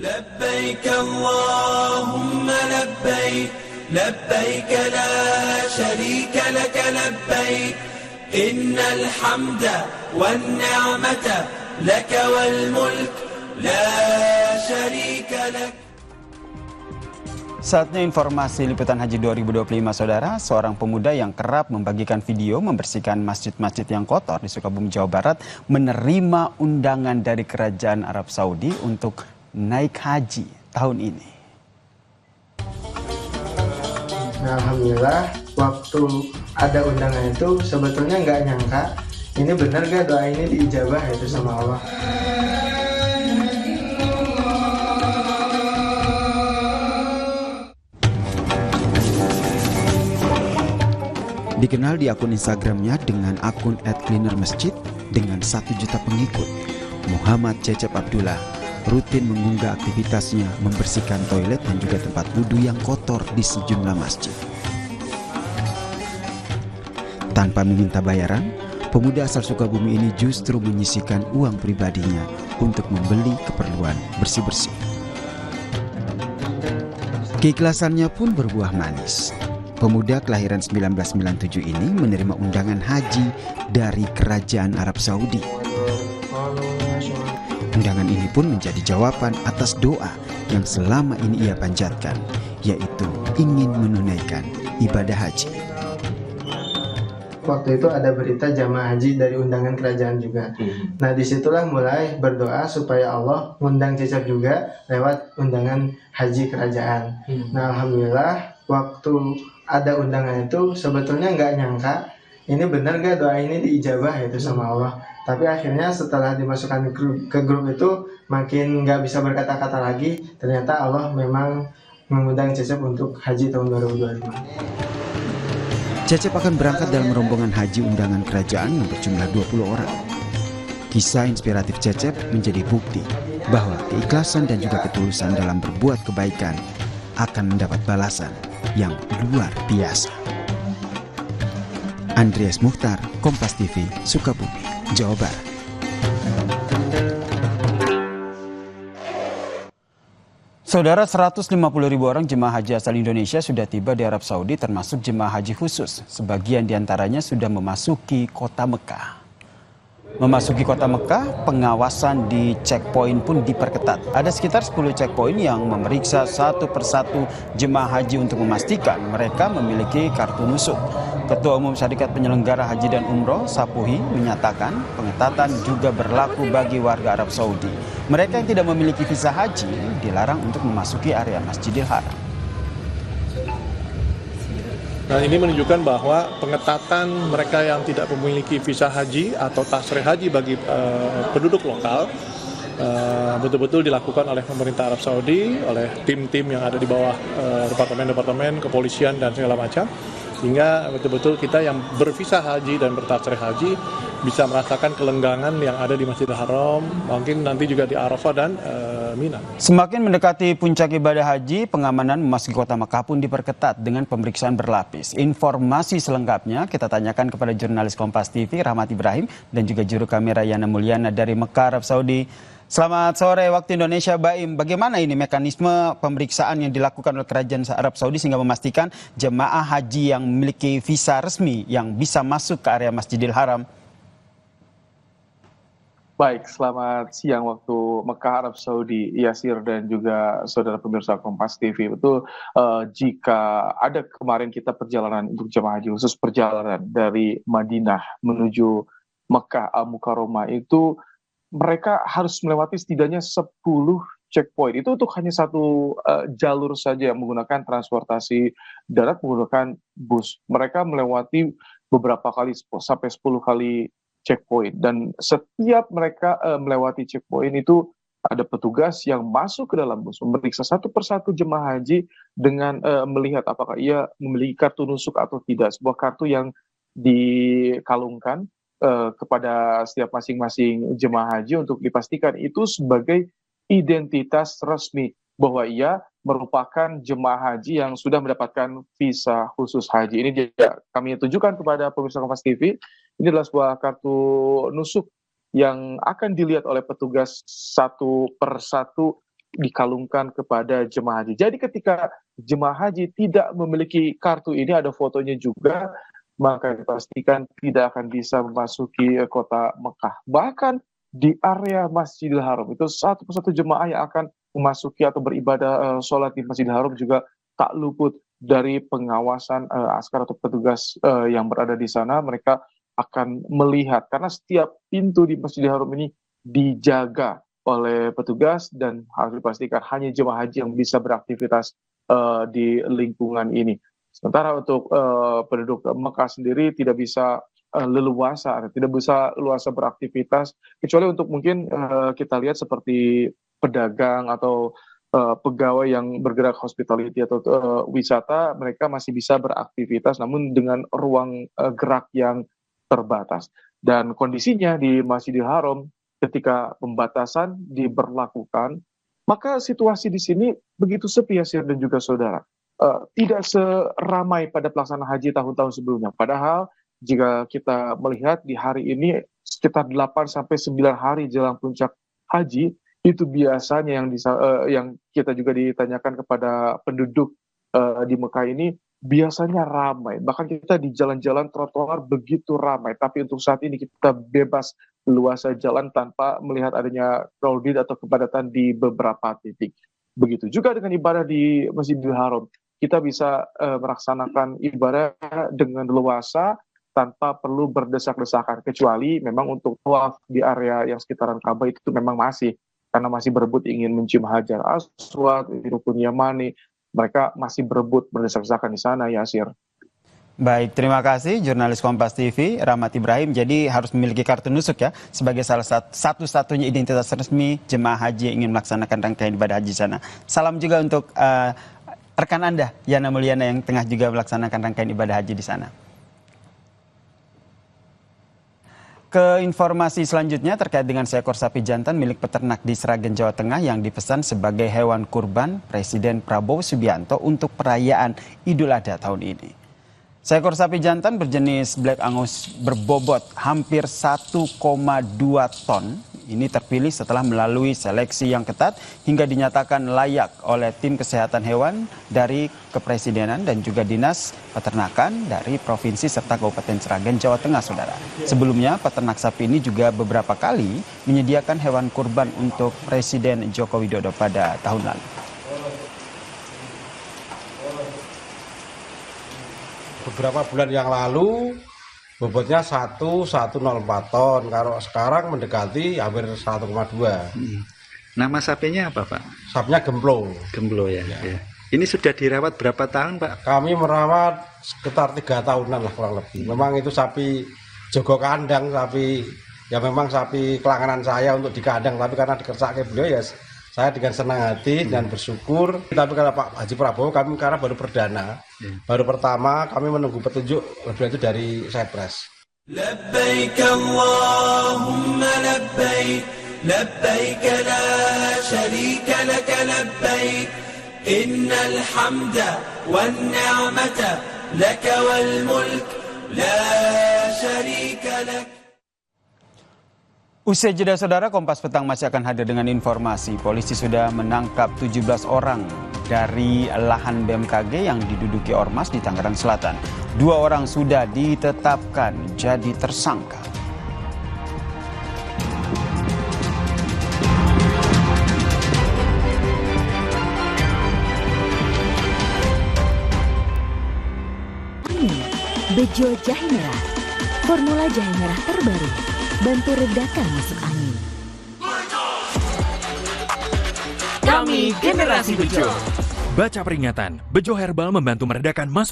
لبيك اللهم لبيك لبيك لا شريك لك لبيك إن الحمد والنعمة لك والملك لا شريك لك. Saatnya informasi liputan haji 2025, saudara. Seorang pemuda yang kerap membagikan video membersihkan masjid-masjid yang kotor di Sukabumi, Jawa Barat menerima undangan dari Kerajaan Arab Saudi untuk naik haji tahun ini. Nah, alhamdulillah waktu ada undangan itu sebetulnya nggak nyangka ini benar gak doa ini diijabah itu sama Allah. Dikenal di akun Instagramnya dengan akun @cleanermasjid dengan 1 juta pengikut, Muhammad Cecep Abdullah rutin mengunggah aktivitasnya membersihkan toilet dan juga tempat wudhu yang kotor di sejumlah masjid. Tanpa meminta bayaran, pemuda asal Sukabumi ini justru menyisihkan uang pribadinya untuk membeli keperluan bersih-bersih. Keikhlasannya pun berbuah manis. Pemuda kelahiran 1997 ini menerima undangan haji dari Kerajaan Arab Saudi. Undangan ini pun menjadi jawaban atas doa yang selama ini ia panjatkan, yaitu ingin menunaikan ibadah haji. Waktu itu ada berita jamaah haji dari undangan kerajaan juga. Nah, disitulah mulai berdoa supaya Allah ngundang Cecep juga lewat undangan haji kerajaan. Nah, alhamdulillah waktu ada undangan itu sebetulnya nggak nyangka ini benar gak doa ini diijabah itu sama Allah. Tapi akhirnya setelah dimasukkan ke grup itu makin nggak bisa berkata-kata lagi. Ternyata Allah memang mengundang Cecep untuk haji tahun 2025. Cecep akan berangkat dalam rombongan haji undangan kerajaan yang berjumlah 20 orang. Kisah inspiratif Cecep menjadi bukti bahwa keikhlasan dan juga ketulusan dalam berbuat kebaikan akan mendapat balasan yang luar biasa. Andreas Mukhtar, Kompas TV, Sukabumi, Jawa Barat. Saudara, 150.000 orang jemaah haji asal Indonesia sudah tiba di Arab Saudi, termasuk jemaah haji khusus. Sebagian diantaranya sudah memasuki kota Mekah. Memasuki kota Mekah, pengawasan di checkpoint pun diperketat. Ada sekitar 10 checkpoint yang memeriksa satu persatu jemaah haji untuk memastikan mereka memiliki kartu nusuk. Ketua Umum Syarikat Penyelenggara Haji dan Umroh, Sapuhi, menyatakan pengetatan juga berlaku bagi warga Arab Saudi. Mereka yang tidak memiliki visa haji dilarang untuk memasuki area Masjidil Haram. Nah, ini menunjukkan bahwa pengetatan mereka yang tidak memiliki visa haji atau tasrih haji bagi penduduk lokal betul-betul dilakukan oleh pemerintah Arab Saudi, oleh tim-tim yang ada di bawah departemen-departemen, kepolisian dan segala macam, sehingga betul-betul kita yang bervisa haji dan bertasrih haji bisa merasakan kelenggangan yang ada di Masjidil Haram, mungkin nanti juga di Arafah dan Mina. Semakin mendekati puncak ibadah haji, pengamanan memasuki kota Mekah pun diperketat dengan pemeriksaan berlapis. Informasi selengkapnya kita tanyakan kepada jurnalis Kompas TV Rahmat Ibrahim dan juga juru kamera Yana Mulyana dari Mekah, Arab Saudi. Selamat sore waktu Indonesia, Baim. Bagaimana ini mekanisme pemeriksaan yang dilakukan oleh Kerajaan Arab Saudi sehingga memastikan jemaah haji yang memiliki visa resmi yang bisa masuk ke area Masjidil Haram? Baik, selamat siang waktu Mekah, Arab Saudi, Yasir dan juga saudara pemirsa Kompas TV. Betul, jika ada kemarin kita perjalanan untuk jemaah haji khusus perjalanan dari Madinah menuju Mekah Al-Mukarramah itu mereka harus melewati setidaknya 10 checkpoint. Itu untuk hanya satu jalur saja yang menggunakan transportasi darat menggunakan bus. Mereka melewati beberapa kali sampai 10 kali checkpoint, dan setiap mereka melewati checkpoint itu ada petugas yang masuk ke dalam bus memeriksa satu persatu jemaah haji dengan melihat apakah ia memiliki kartu nusuk atau tidak, sebuah kartu yang dikalungkan kepada setiap masing-masing jemaah haji untuk dipastikan itu sebagai identitas resmi bahwa ia merupakan jemaah haji yang sudah mendapatkan visa khusus haji. Ini juga kami tunjukkan kepada pemirsa Kompas TV. Ini adalah sebuah kartu nusuk yang akan dilihat oleh petugas satu persatu dikalungkan kepada jemaah haji. Jadi ketika jemaah haji tidak memiliki kartu ini, ada fotonya juga, maka dipastikan tidak akan bisa memasuki kota Mekah. Bahkan di area Masjidil Haram itu satu persatu jemaah yang akan memasuki atau beribadah sholat di Masjidil Haram juga tak luput dari pengawasan askar atau petugas yang berada di sana. Mereka akan melihat karena setiap pintu di Masjidil Haram ini dijaga oleh petugas dan harus dipastikan hanya jemaah haji yang bisa beraktivitas di lingkungan ini. Sementara untuk penduduk Mekah sendiri tidak bisa leluasa, tidak bisa leluasa beraktivitas, kecuali untuk mungkin kita lihat seperti pedagang atau pegawai yang bergerak hospitality atau wisata, mereka masih bisa beraktivitas namun dengan ruang gerak yang terbatas. Dan kondisinya di Masjidil Haram ketika pembatasan diberlakukan, maka situasi di sini begitu sepi ya dan juga saudara. Tidak seramai pada pelaksanaan haji tahun-tahun sebelumnya. Padahal jika kita melihat di hari ini sekitar 8-9 hari jelang puncak haji, itu biasanya yang kita juga ditanyakan kepada penduduk di Mekah ini biasanya ramai. Bahkan kita di jalan-jalan trotoar begitu ramai. Tapi untuk saat ini kita bebas luasa jalan tanpa melihat adanya crowded atau kepadatan di beberapa titik. Begitu juga dengan ibadah di Masjidil Haram. Kita bisa melaksanakan ibadah dengan leluasa tanpa perlu berdesak-desakan. Kecuali memang untuk tawaf di area yang sekitaran Ka'bah itu memang karena masih berebut ingin mencium Hajar Aswad, di Rukun Yamani, mereka masih berebut berdesak-desakan di sana, Yasir. Baik, terima kasih jurnalis Kompas TV Rahmat Ibrahim. Jadi harus memiliki kartu nusuk ya sebagai salah satu-satunya identitas resmi jemaah haji yang ingin melaksanakan rangkaian ibadah haji sana. Salam juga untuk rekan Anda, Yana Mulyana, yang tengah juga melaksanakan rangkaian ibadah haji di sana. Ke informasi selanjutnya terkait dengan seekor sapi jantan milik peternak di Sragen, Jawa Tengah yang dipesan sebagai hewan kurban Presiden Prabowo Subianto untuk perayaan Idul Adha tahun ini. Seekor sapi jantan berjenis Black Angus berbobot hampir 1,2 ton. Ini terpilih setelah melalui seleksi yang ketat hingga dinyatakan layak oleh tim kesehatan hewan dari Kepresidenan dan juga Dinas Peternakan dari Provinsi serta Kabupaten Sragen, Jawa Tengah, saudara. Sebelumnya, peternak sapi ini juga beberapa kali menyediakan hewan kurban untuk Presiden Joko Widodo pada tahun lalu. Beberapa bulan yang lalu bobotnya 1,104 ton. Kalau sekarang mendekati hampir 1,2. Nama sapinya apa, Pak? Sapinya Gemplo. Gemplo ya. Ya. Ini sudah dirawat berapa tahun, Pak? Kami merawat sekitar 3 tahunan lah kurang lebih. Memang itu sapi jogo kandang, sapi ya memang sapi kelanganan saya untuk di kandang. Tapi karena dikersake beliau ya saya dengan senang hati dan bersyukur. Tapi kalau Pak Haji Prabowo kami karena baru perdana, baru pertama kami menunggu petunjuk lebih lanjut dari Sepres. Labbaik Allahumma labbaik, labbaik la syarika lak labbaik, innal hamda wan ni'mata lak wal mulk la syarika lak. Usai jeda saudara, Kompas Petang masih akan hadir dengan informasi. Polisi sudah menangkap 17 orang dari lahan BMKG yang diduduki ormas di Tangerang Selatan. 2 orang sudah ditetapkan jadi tersangka. Bejo Jahe Merah, formula jahe merah terbaru. Bantu redakan masuk angin. Kami generasi Bejo. Baca peringatan, Bejo Herbal membantu meredakan masuk